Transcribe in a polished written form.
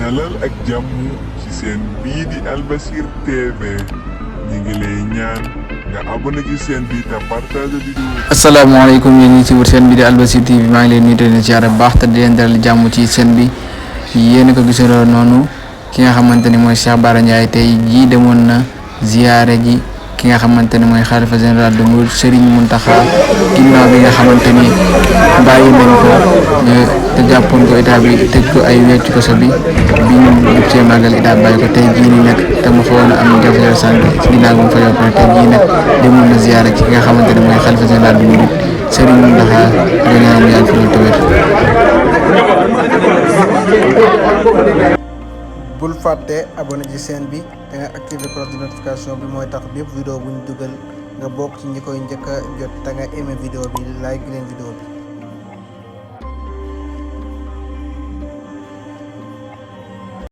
dalal ak jàmm ci seen bii di Albasir TV ñu ngi lay ñaan nga abonné ci seen bi te partage vidéo. asalaamaaleykum yéen ñi ci wër seen bii di Albasir TV maa ngi leen nuyu di leen ziare bu baax te di leen dalal jàmm ci seen bi yéen ko gisaroo noonu ki nga xamante ni mooy Cheikh Bara Ndiaye tey jii demoon na ziare ji ki nga xamante ni mooy xalifa général de Mouride Serigne Mountakha ginnaaw bi nga xamante ni bàyyi nañ ko te jàppoon ko état bi tëj ko ay wecc ko sa bi ñu jub see màggal état bàyyi ko tey jii nii nag te mu xawoon a am jafe-jafe santé ginnaaw bi mu fa yóbbu tey jii nag demoon na ziare ci ki nga xamante ni mooy xalifa général de Mouride Serigne Mountakha di ñaan mu yàgg fi loolu te wér. bul fàtte abonné ci chaîne bi te nga activer cloche de notification bi mooy tax bépp vidéo bu ñu dugal nga bokk ci ñi koy njëkk a jot te nga aimé vidéo bi like leen vidéo bi.